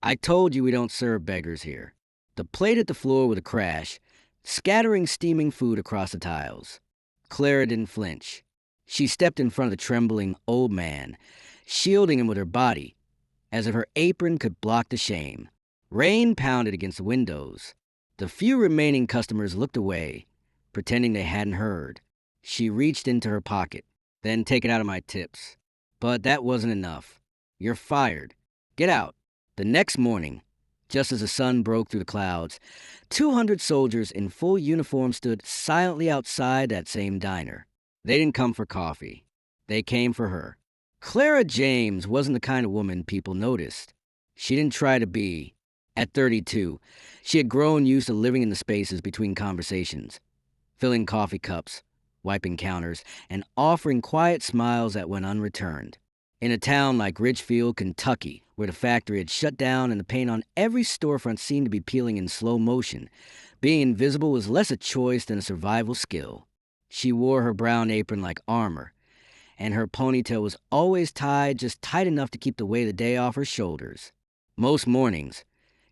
I told you we don't serve beggars here. The plate hit the floor with a crash, scattering steaming food across the tiles. Clara didn't flinch. She stepped in front of the trembling old man, shielding him with her body, as if her apron could block the shame. Rain pounded against the windows. The few remaining customers looked away, pretending they hadn't heard. She reached into her pocket, then take it out of my tips. But that wasn't enough. You're fired. Get out. The next morning, just as the sun broke through the clouds, 200 soldiers in full uniform stood silently outside that same diner. They didn't come for coffee. They came for her. Clara James wasn't the kind of woman people noticed. She didn't try to be. At 32, she had grown used to living in the spaces between conversations, filling coffee cups, wiping counters, and offering quiet smiles that went unreturned. In a town like Ridgefield, Kentucky, where the factory had shut down and the paint on every storefront seemed to be peeling in slow motion, being invisible was less a choice than a survival skill. She wore her brown apron like armor, and her ponytail was always tied just tight enough to keep the weight of the day off her shoulders. Most mornings,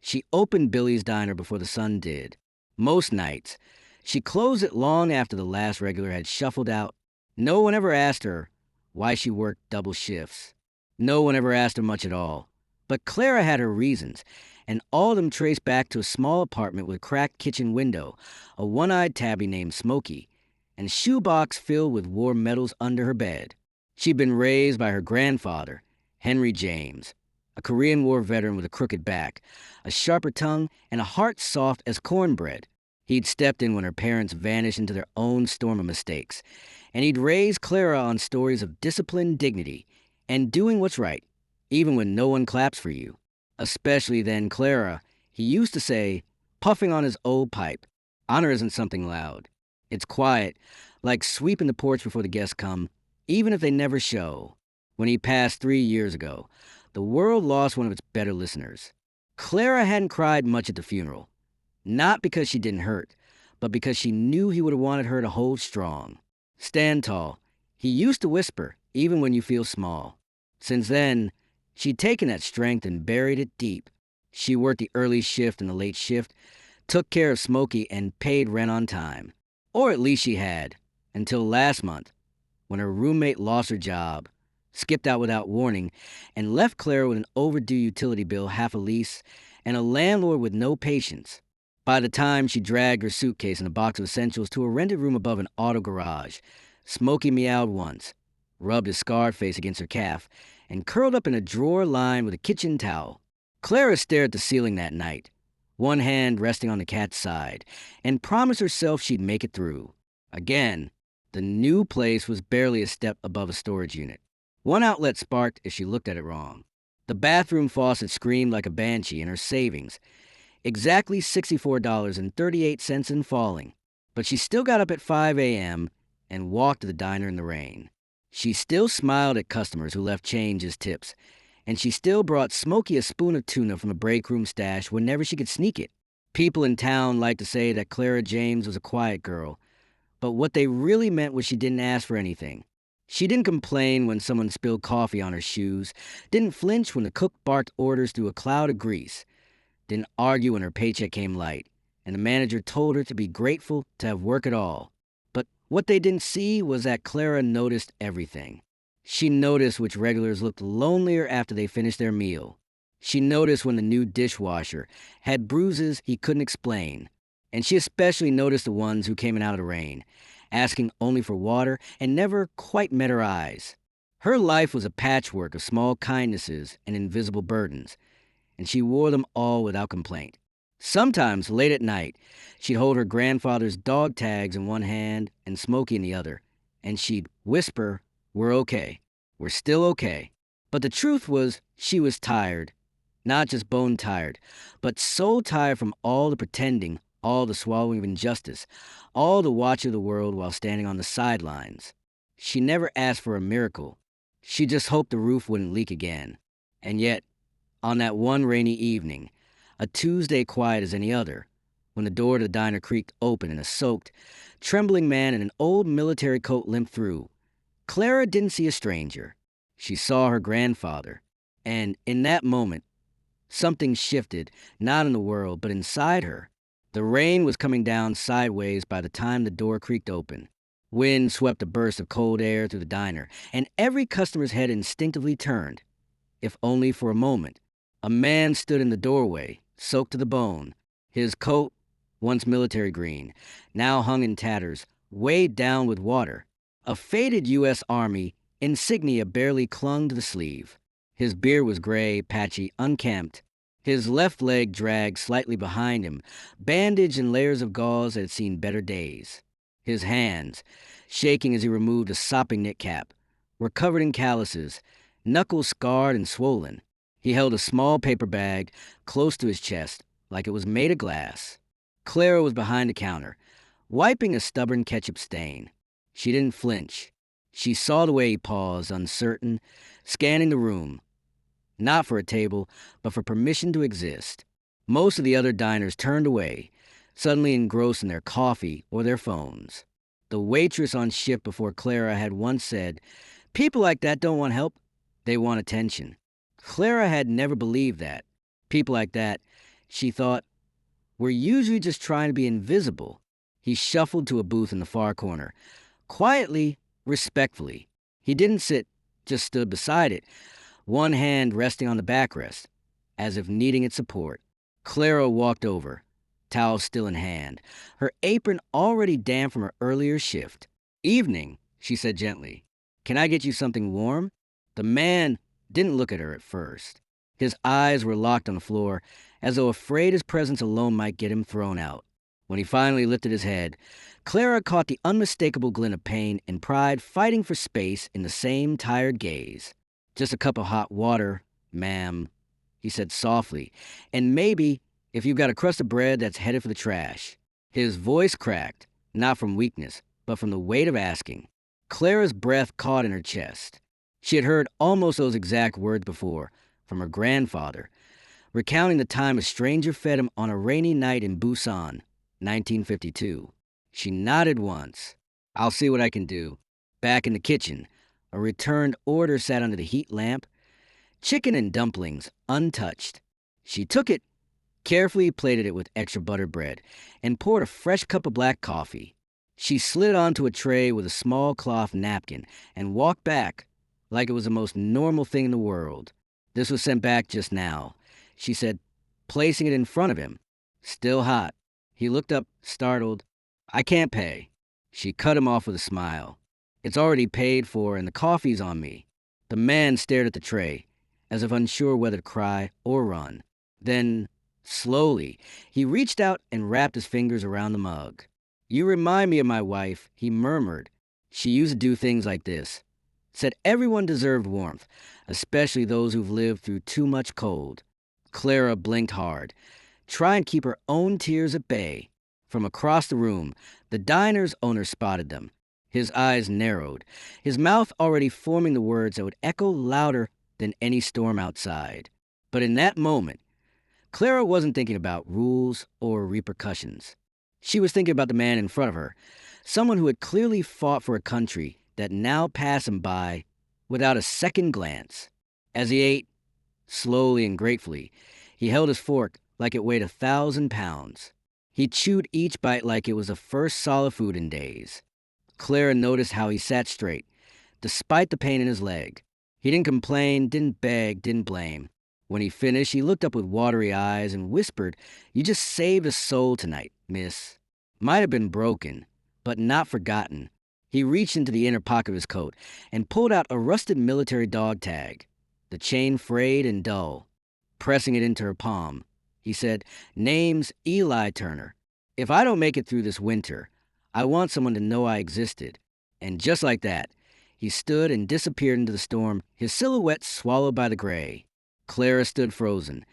she opened Billy's diner before the sun did. Most nights, she closed it long after the last regular had shuffled out. No one ever asked her why she worked double shifts. No one ever asked her much at all. But Clara had her reasons, and all of them traced back to a small apartment with a cracked kitchen window, a one-eyed tabby named Smokey, and a shoebox filled with war medals under her bed. She'd been raised by her grandfather, Henry James, a Korean War veteran with a crooked back, a sharper tongue, and a heart soft as cornbread. He'd stepped in when her parents vanished into their own storm of mistakes, and he'd raised Clara on stories of discipline, dignity, and doing what's right, even when no one claps for you. Especially then, Clara, he used to say, puffing on his old pipe, honor isn't something loud. It's quiet, like sweeping the porch before the guests come, even if they never show. When he passed 3 years ago, the world lost one of its better listeners. Clara hadn't cried much at the funeral. Not because she didn't hurt, but because she knew he would have wanted her to hold strong. Stand tall. He used to whisper, even when you feel small. Since then, she'd taken that strength and buried it deep. She worked the early shift and the late shift, took care of Smokey, and paid rent on time. Or at least she had, until last month, when her roommate lost her job, skipped out without warning, and left Clara with an overdue utility bill, half a lease, and a landlord with no patience. By the time she dragged her suitcase and a box of essentials to a rented room above an auto garage, Smokey meowed once, rubbed his scarred face against her calf, and curled up in a drawer lined with a kitchen towel. Clara stared at the ceiling that night, one hand resting on the cat's side, and promised herself she'd make it through. Again, the new place was barely a step above a storage unit. One outlet sparked if she looked at it wrong. The bathroom faucet screamed like a banshee in her savings, exactly $64.38 and falling. But she still got up at 5 a.m. and walked to the diner in the rain. She still smiled at customers who left change as tips, and she still brought Smokey a spoon of tuna from a break room stash whenever she could sneak it. People in town liked to say that Clara James was a quiet girl, but what they really meant was she didn't ask for anything. She didn't complain when someone spilled coffee on her shoes, didn't flinch when the cook barked orders through a cloud of grease, didn't argue when her paycheck came light, and the manager told her to be grateful to have work at all. But what they didn't see was that Clara noticed everything. She noticed which regulars looked lonelier after they finished their meal. She noticed when the new dishwasher had bruises he couldn't explain. And she especially noticed the ones who came in out of the rain, asking only for water and never quite met her eyes. Her life was a patchwork of small kindnesses and invisible burdens, and she wore them all without complaint. Sometimes, late at night, she'd hold her grandfather's dog tags in one hand and Smokey in the other, and she'd whisper, "We're okay. We're still okay." But the truth was, she was tired. Not just bone tired, but so tired from all the pretending, all the swallowing of injustice, all the watch of the world while standing on the sidelines. She never asked for a miracle. She just hoped the roof wouldn't leak again. And yet, on that one rainy evening, a Tuesday quiet as any other, when the door to the diner creaked open and a soaked, trembling man in an old military coat limped through, Clara didn't see a stranger. She saw her grandfather, and in that moment, Something shifted, not in the world, but inside her. The rain was coming down sideways by the time the door creaked open. Wind swept a burst of cold air through the diner, and every customer's head instinctively turned, if only for a moment. A man stood in the doorway, soaked to the bone. His coat, once military green, now hung in tatters, weighed down with water. A faded U.S. Army insignia barely clung to the sleeve. His beard was gray, patchy, unkempt. His left leg dragged slightly behind him, bandaged in layers of gauze that had seen better days. His hands, shaking as he removed a sopping knit cap, were covered in calluses, knuckles scarred and swollen. He held a small paper bag close to his chest, like it was made of glass. Clara was behind the counter, wiping a stubborn ketchup stain. She didn't flinch. She saw the way he paused, uncertain, scanning the room, not for a table, but for permission to exist. Most of the other diners turned away, suddenly engrossed in their coffee or their phones. The waitress on shift before Clara had once said, "People like that don't want help, they want attention." Clara had never believed that. People like that, she thought, were usually just trying to be invisible. He shuffled to a booth in the far corner, quietly, respectfully. He didn't sit, just stood beside it, one hand resting on the backrest, as if needing its support. Clara walked over, towel still in hand, her apron already damp from her earlier shift. "Evening," she said gently. "Can I get you something warm?" The man didn't look at her at first. His eyes were locked on the floor, as though afraid his presence alone might get him thrown out. When he finally lifted his head, Clara caught the unmistakable glint of pain and pride fighting for space in the same tired gaze. "Just a cup of hot water, ma'am," he said softly, "and maybe if you've got a crust of bread that's headed for the trash." His voice cracked, not from weakness, but from the weight of asking. Clara's breath caught in her chest. She had heard almost those exact words before, from her grandfather, recounting the time a stranger fed him on a rainy night in Busan, 1952. She nodded once. "I'll see what I can do." Back in the kitchen, a returned order sat under the heat lamp, chicken and dumplings, untouched. She took it, carefully plated it with extra buttered bread, and poured a fresh cup of black coffee. She slid it onto a tray with a small cloth napkin and walked back like it was the most normal thing in the world. "This was sent back just now," she said, placing it in front of him. "Still hot." He looked up, startled. "I can't pay." She cut him off with a smile. "It's already paid for and the coffee's on me." The man stared at the tray, as if unsure whether to cry or run. Then, slowly, he reached out and wrapped his fingers around the mug. "You remind me of my wife," he murmured. "She used to do things like this. Said everyone deserved warmth, especially those who've lived through too much cold." Clara blinked hard, trying to keep her own tears at bay. From across the room, the diner's owner spotted them. His eyes narrowed, his mouth already forming the words that would echo louder than any storm outside. But in that moment, Clara wasn't thinking about rules or repercussions. She was thinking about the man in front of her, someone who had clearly fought for a country that now passed him by without a second glance. As he ate, slowly and gratefully, he held his fork like it weighed 1,000 pounds. He chewed each bite like it was the first solid food in days. Clara noticed how he sat straight, despite the pain in his leg. He didn't complain, didn't beg, didn't blame. When he finished, he looked up with watery eyes and whispered, "You just saved a soul tonight, miss." Might have been broken, but not forgotten. He reached into the inner pocket of his coat and pulled out a rusted military dog tag, the chain frayed and dull. Pressing it into her palm, he said, "Name's Eli Turner. If I don't make it through this winter, I want someone to know I existed." And just like that, he stood and disappeared into the storm, his silhouette swallowed by the gray. Clara stood frozen,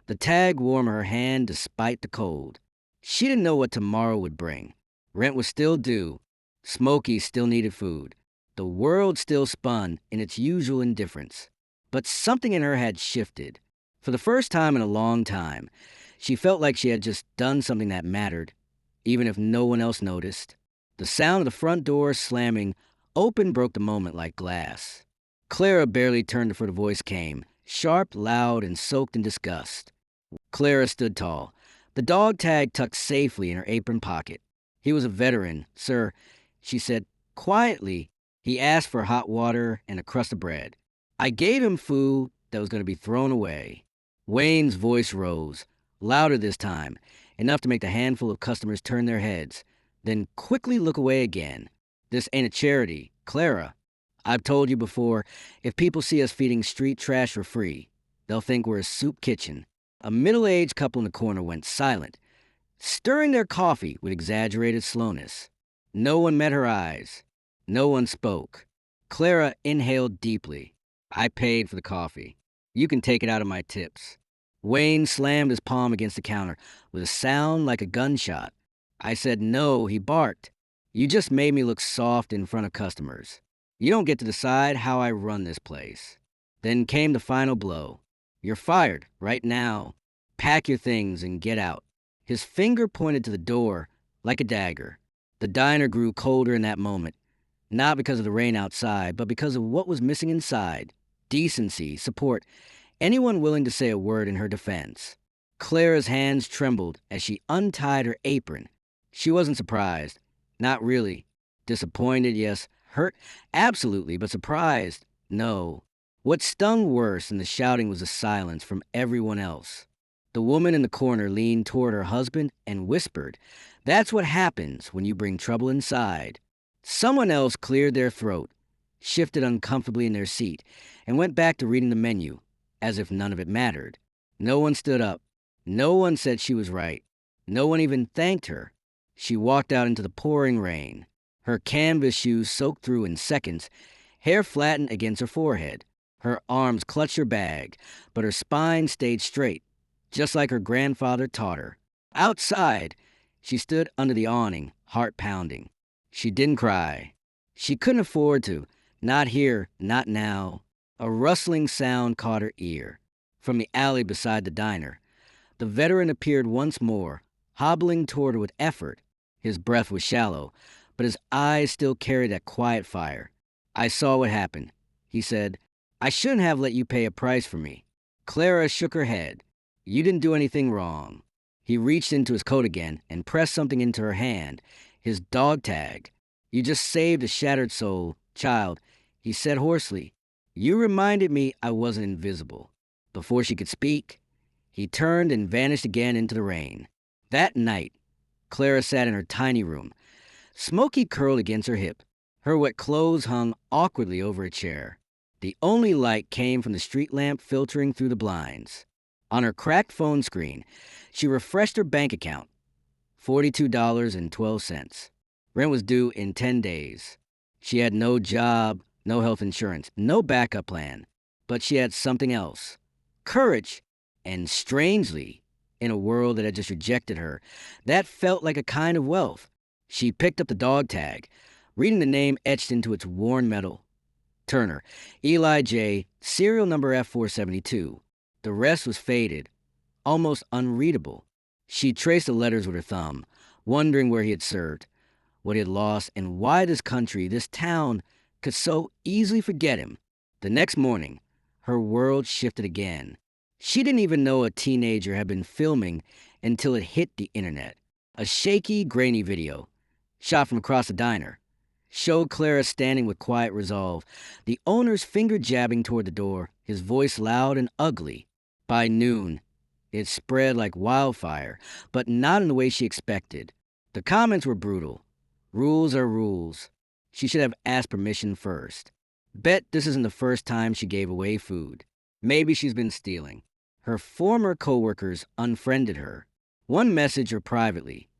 the tag warm her hand despite the cold. She didn't know what tomorrow would bring. Rent was still due. Smokey still needed food. The world still spun in its usual indifference. But something in her had shifted. For the first time in a long time, she felt like she had just done something that mattered, even if no one else noticed. The sound of the front door slamming open broke the moment like glass. Clara barely turned before the voice came, sharp, loud, and soaked in disgust. Clara stood tall, the dog tag tucked safely in her apron pocket. He was a veteran, sir, she said quietly. He asked for hot water and a crust of bread. I gave him food that was going to be thrown away. Wayne's voice rose, louder this time, enough to make the handful of customers turn their heads, then quickly look away again. This ain't a charity, Clara. I've told you before, if people see us feeding street trash for free, they'll think we're a soup kitchen. A middle-aged couple in the corner went silent, stirring their coffee with exaggerated slowness. No one met her eyes. No one spoke. Clara inhaled deeply. I paid for the coffee. You can take it out of my tips. Wayne slammed his palm against the counter with a sound like a gunshot. I said no, he barked. You just made me look soft in front of customers. You don't get to decide how I run this place. Then came the final blow. You're fired, right now. Pack your things and get out. His finger pointed to the door like a dagger. The diner grew colder in that moment, not because of the rain outside, but because of what was missing inside. Decency, support, anyone willing to say a word in her defense. Clara's hands trembled as she untied her apron. She wasn't surprised. Not really. Disappointed, yes. Hurt? Absolutely, but surprised? No. What stung worse than the shouting was the silence from everyone else. The woman in the corner leaned toward her husband and whispered, "That's what happens when you bring trouble inside." Someone else cleared their throat, shifted uncomfortably in their seat, and went back to reading the menu, as if none of it mattered. No one stood up. No one said she was right. No one even thanked her. She walked out into the pouring rain, her canvas shoes soaked through in seconds, hair flattened against her forehead. Her arms clutched her bag, but her spine stayed straight, just like her grandfather taught her. Outside, she stood under the awning, heart pounding. She didn't cry. She couldn't afford to. Not here, not now. A rustling sound caught her ear. From the alley beside the diner, the veteran appeared once more, hobbling toward her with effort. His breath was shallow, but his eyes still carried that quiet fire. "I saw what happened," he said. "I shouldn't have let you pay a price for me." Clara shook her head. "You didn't do anything wrong." He reached into his coat again and pressed something into her hand, his dog tag. "You just saved a shattered soul, child," he said hoarsely. "You reminded me I wasn't invisible." Before she could speak, he turned and vanished again into the rain. That night, Clara sat in her tiny room, Smokey curled against her hip. Her wet clothes hung awkwardly over a chair. The only light came from the street lamp filtering through the blinds. On her cracked phone screen, she refreshed her bank account. $42.12. Rent was due in 10 days. She had no job, no health insurance, no backup plan. But she had something else. Courage. And strangely, in a world that had just rejected her, that felt like a kind of wealth. She picked up the dog tag, reading the name etched into its worn metal. Turner, Eli J., serial number F472. The rest was faded, almost unreadable. She traced the letters with her thumb, wondering where he had served, what he had lost, and why this country, this town, could so easily forget him. The next morning, her world shifted again. She didn't even know a teenager had been filming until it hit the internet. A shaky, grainy video, shot from across the diner, showed Clara standing with quiet resolve, the owner's finger jabbing toward the door, his voice loud and ugly. By noon, it spread like wildfire, but not in the way she expected. The comments were brutal. Rules are rules. She should have asked permission first. Bet this isn't the first time she gave away food. Maybe she's been stealing. Her former coworkers unfriended her. One messaged her privately.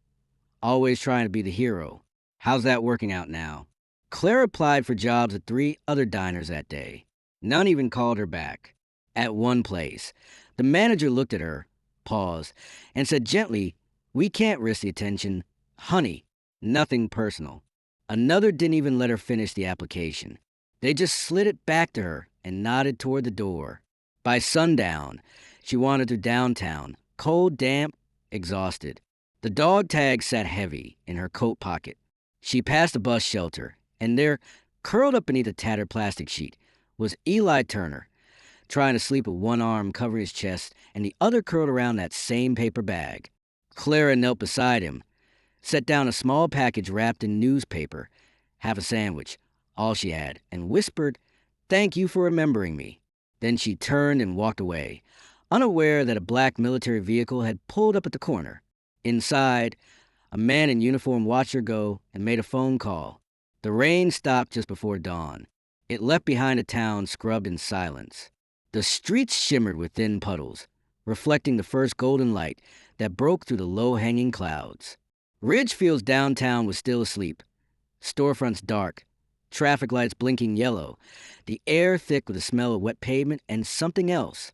Always trying to be the hero. How's that working out now? Claire applied for jobs at 3 other diners that day. None even called her back. At one place, the manager looked at her, paused, and said gently, "We can't risk the attention. Honey, nothing personal." Another didn't even let her finish the application. They just slid it back to her and nodded toward the door. By sundown, she wandered through downtown, cold, damp, exhausted. The dog tag sat heavy in her coat pocket. She passed a bus shelter, and there, curled up beneath a tattered plastic sheet, was Eli Turner, trying to sleep with one arm covering his chest and the other curled around that same paper bag. Clara knelt beside him, set down a small package wrapped in newspaper, half a sandwich, all she had, and whispered, "Thank you for remembering me." Then she turned and walked away, unaware that a black military vehicle had pulled up at the corner. Inside, a man in uniform watched her go and made a phone call. The rain stopped just before dawn. It left behind a town scrubbed in silence. The streets shimmered with thin puddles, reflecting the first golden light that broke through the low-hanging clouds. Ridgefield's downtown was still asleep, storefronts dark, traffic lights blinking yellow, the air thick with the smell of wet pavement and something else,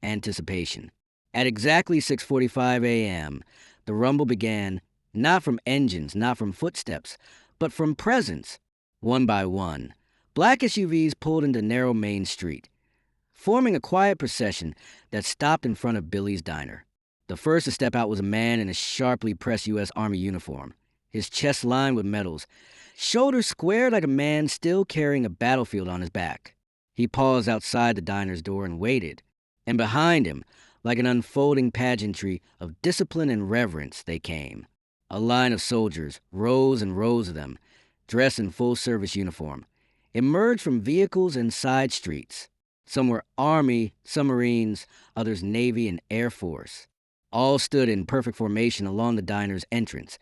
anticipation. At exactly 6:45 a.m., the rumble began, not from engines, not from footsteps, but from presence. One by one, black SUVs pulled into narrow Main Street, forming a quiet procession that stopped in front of Billy's Diner. The first to step out was a man in a sharply pressed U.S. Army uniform, his chest lined with medals, shoulders squared like a man still carrying a battlefield on his back. He paused outside the diner's door and waited, and behind him, like an unfolding pageantry of discipline and reverence, they came. A line of soldiers, rows and rows of them, dressed in full-service uniform, emerged from vehicles and side streets. Some were Army, some Marines, others Navy and Air Force. All stood in perfect formation along the diner's entrance,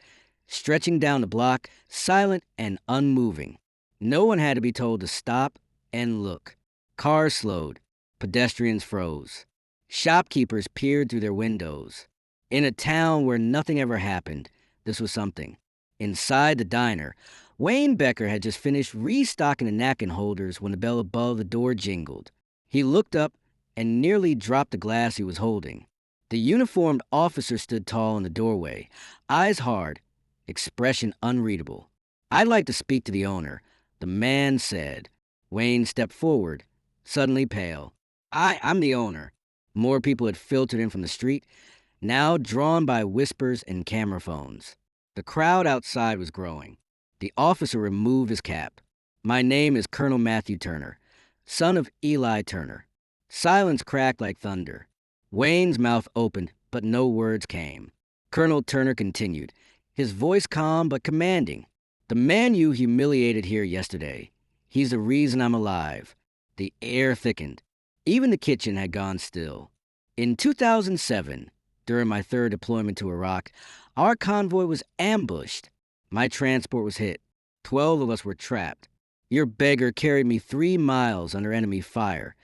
stretching down the block, silent and unmoving. No one had to be told to stop and look. Cars slowed, pedestrians froze. Shopkeepers peered through their windows. In a town where nothing ever happened, this was something. Inside the diner, Wayne Becker had just finished restocking the napkin holders when the bell above the door jingled. He looked up and nearly dropped the glass he was holding. The uniformed officer stood tall in the doorway, eyes hard, expression unreadable. "I'd like to speak to the owner," the man said. Wayne stepped forward, suddenly pale. I'm the owner." More people had filtered in from the street, now drawn by whispers and camera phones. The crowd outside was growing. The officer removed his cap. "My name is Colonel Matthew Turner, son of Eli Turner." Silence cracked like thunder. Wayne's mouth opened, but no words came. Colonel Turner continued, his voice calm but commanding. "The man you humiliated here yesterday, he's the reason I'm alive." The air thickened. Even the kitchen had gone still. In 2007, during my third deployment to Iraq, our convoy was ambushed. My transport was hit. 12 of us were trapped. Your beggar carried me 3 miles under enemy fire,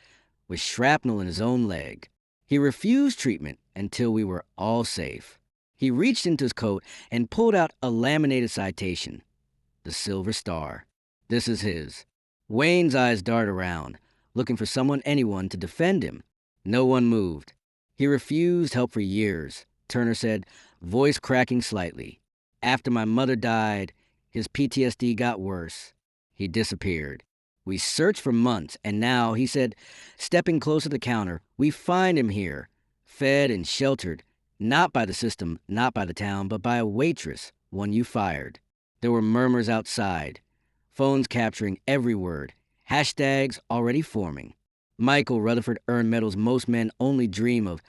with shrapnel in his own leg. He refused treatment until we were all safe. He reached into his coat and pulled out a laminated citation, the Silver Star. This is his. Wayne's eyes darted around, looking for anyone to defend him. No one moved. "He refused help for years," Turner said, voice cracking slightly. "After my mother died, his PTSD got worse. He disappeared. We searched for months, and now," he said, stepping closer to the counter, "we find him here, fed and sheltered, not by the system, not by the town, but by a waitress, one you fired." There were murmurs outside, phones capturing every word, hashtags already forming. Michael Rutherford earned medals most men only dream of.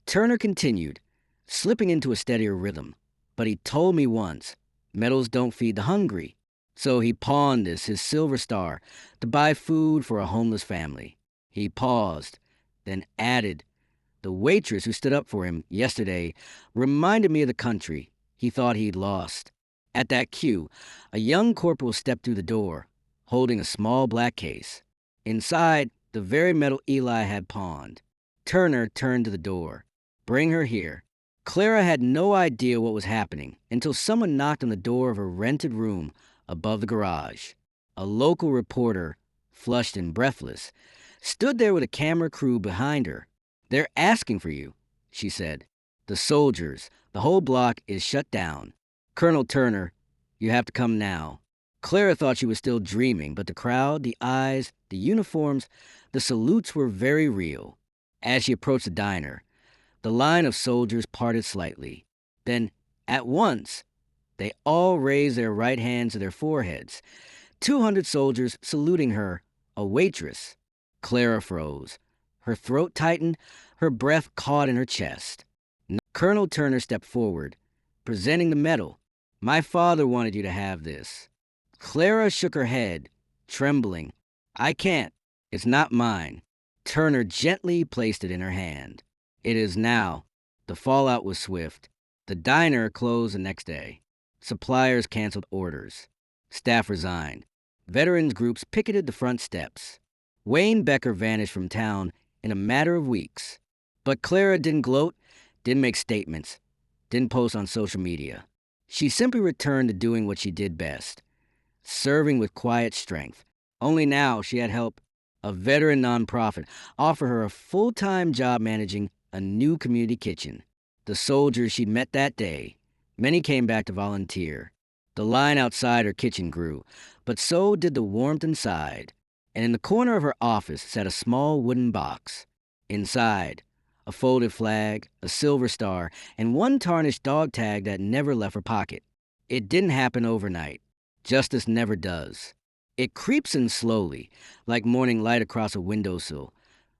Turner continued, slipping into a steadier rhythm. "But he told me once, medals don't feed the hungry." So he pawned his Silver Star, to buy food for a homeless family. He paused, then added, "The waitress who stood up for him yesterday reminded me of the country he thought he'd lost." At that cue, a young corporal stepped through the door, holding a small black case. Inside, the very medal Eli had pawned. Turner turned to the door. "Bring her here." Clara had no idea what was happening until someone knocked on the door of her rented room above the garage. A local reporter, flushed and breathless, stood there with a camera crew behind her. "They're asking for you," she said. "The soldiers, the whole block is shut down. Colonel Turner, you have to come now." Clara thought she was still dreaming, but the crowd, the eyes, the uniforms, the salutes were very real. As she approached the diner, the line of soldiers parted slightly. Then, at once, they all raised their right hands to their foreheads. 200 soldiers saluting her, a waitress. Clara froze. Her throat tightened, her breath caught in her chest. Colonel Turner stepped forward, presenting the medal. "My father wanted you to have this." Clara shook her head, trembling. "I can't. It's not mine." Turner gently placed it in her hand. "It is now." The fallout was swift. The diner closed the next day. Suppliers canceled orders. Staff resigned. Veterans groups picketed the front steps. Wayne Becker vanished from town in a matter of weeks. But Clara didn't gloat, didn't make statements, didn't post on social media. She simply returned to doing what she did best, serving with quiet strength. Only now she had help. A veteran nonprofit offered her a full-time job managing a new community kitchen. The soldiers she'd met that day, many came back to volunteer. The line outside her kitchen grew, but so did the warmth inside. And in the corner of her office sat a small wooden box. Inside, a folded flag, a silver star, and one tarnished dog tag that never left her pocket. It didn't happen overnight. Justice never does. It creeps in slowly, like morning light across a windowsill.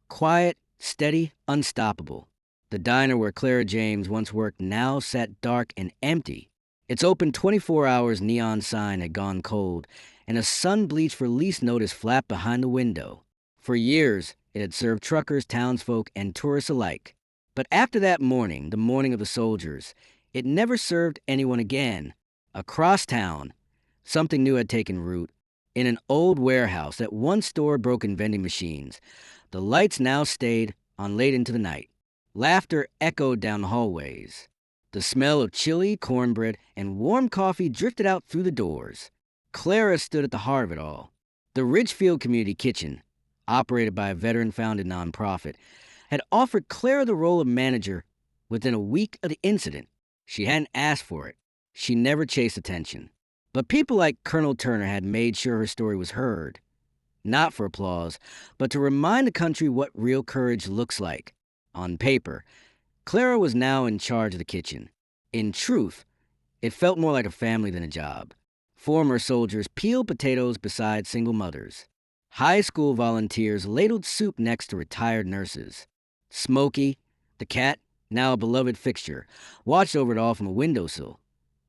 Quiet, steady, unstoppable. The diner where Clara James once worked now sat dark and empty. Its open 24 hours neon sign had gone cold, and a sun-bleached release notice flapped behind the window. For years, it had served truckers, townsfolk, and tourists alike. But after that morning, the morning of the soldiers, it never served anyone again. Across town, something new had taken root. In an old warehouse that once stored broken vending machines, the lights now stayed on late into the night. Laughter echoed down the hallways. The smell of chili, cornbread, and warm coffee drifted out through the doors. Clara stood at the heart of it all. The Ridgefield Community Kitchen, operated by a veteran-founded nonprofit, had offered Clara the role of manager within a week of the incident. She hadn't asked for it. She never chased attention. But people like Colonel Turner had made sure her story was heard. Not for applause, but to remind the country what real courage looks like. On paper, Clara was now in charge of the kitchen. In truth, it felt more like a family than a job. Former soldiers peeled potatoes beside single mothers. High school volunteers ladled soup next to retired nurses. Smokey, the cat, now a beloved fixture, watched over it all from a windowsill,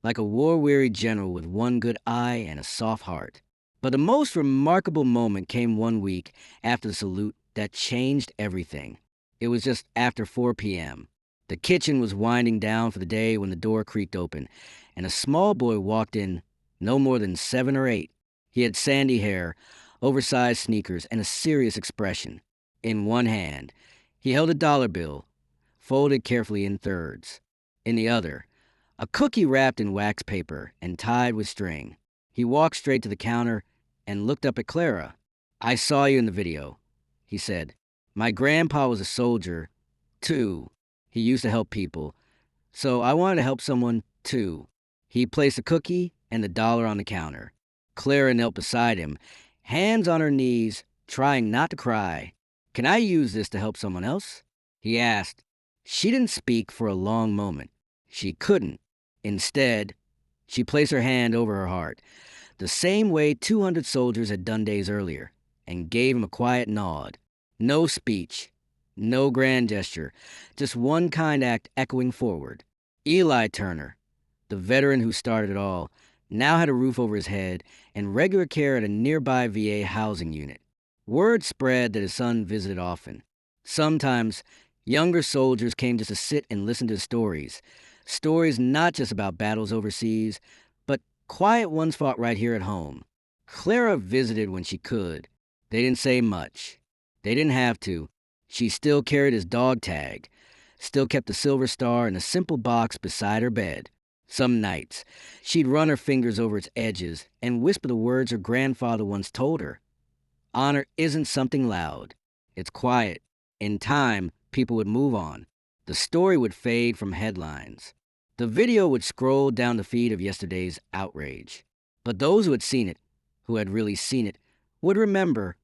like a war-weary general with one good eye and a soft heart. But the most remarkable moment came one week after the salute that changed everything. It was just after 4 p.m. The kitchen was winding down for the day when the door creaked open, and a small boy walked in, no more than 7 or 8. He had sandy hair, oversized sneakers, and a serious expression. In one hand, he held a dollar bill, folded carefully in thirds. In the other, a cookie wrapped in wax paper and tied with string. He walked straight to the counter and looked up at Clara. "I saw you in the video," he said. "My grandpa was a soldier, too. He used to help people. So I wanted to help someone, too." He placed a cookie and the dollar on the counter. Clara knelt beside him, hands on her knees, trying not to cry. "Can I use this to help someone else?" he asked. She didn't speak for a long moment. She couldn't. Instead, she placed her hand over her heart, the same way 200 soldiers had done days earlier, and gave him a quiet nod. No speech, no grand gesture, just one kind act echoing forward. Eli Turner, the veteran who started it all, now had a roof over his head and regular care at a nearby VA housing unit. Word spread that his son visited often. Sometimes, younger soldiers came just to sit and listen to stories. Stories not just about battles overseas, but quiet ones fought right here at home. Clara visited when she could. They didn't say much. They didn't have to. She still carried his dog tag, still kept the silver star in a simple box beside her bed. Some nights, she'd run her fingers over its edges and whisper the words her grandfather once told her. Honor isn't something loud. It's quiet. In time, people would move on. The story would fade from headlines. The video would scroll down the feed of yesterday's outrage. But those who had seen it, who had really seen it, would remember.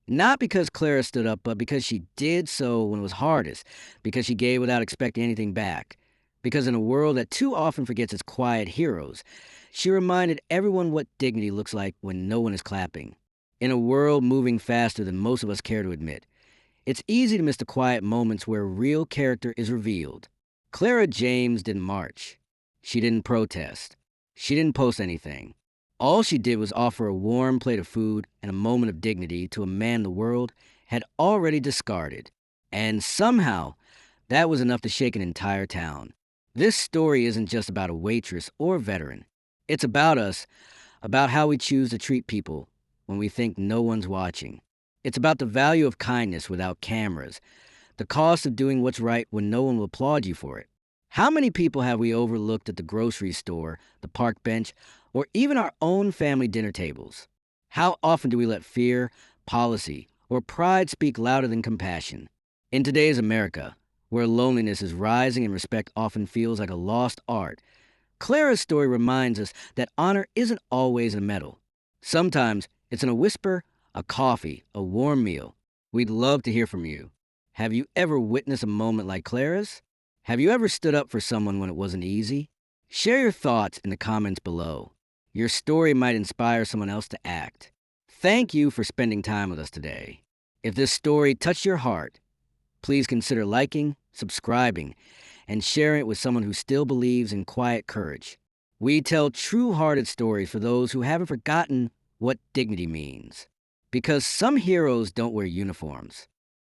Not because Clara stood up, but because she did so when it was hardest, because she gave without expecting anything back. Because in a world that too often forgets its quiet heroes, she reminded everyone what dignity looks like when no one is clapping. In a world moving faster than most of us care to admit, It's easy to miss the quiet moments where real character is revealed. Clara James didn't march. She didn't protest. She didn't post anything. All she did was offer a warm plate of food and a moment of dignity to a man the world had already discarded. And somehow, that was enough to shake an entire town. This story isn't just about a waitress or veteran. It's about us, about how we choose to treat people when we think no one's watching. It's about the value of kindness without cameras, the cost of doing what's right when no one will applaud you for it. How many people have we overlooked at the grocery store, the park bench, or even our own family dinner tables? How often do we let fear, policy, or pride speak louder than compassion? In today's America, where loneliness is rising and respect often feels like a lost art, Clara's story reminds us that honor isn't always a medal. Sometimes it's in a whisper, a coffee, a warm meal. We'd love to hear from you. Have you ever witnessed a moment like Clara's? Have you ever stood up for someone when it wasn't easy? Share your thoughts in the comments below. Your story might inspire someone else to act. Thank you for spending time with us today. If this story touched your heart, please consider liking, subscribing, and sharing it with someone who still believes in quiet courage. We tell true-hearted stories for those who haven't forgotten what dignity means. Because some heroes don't wear uniforms.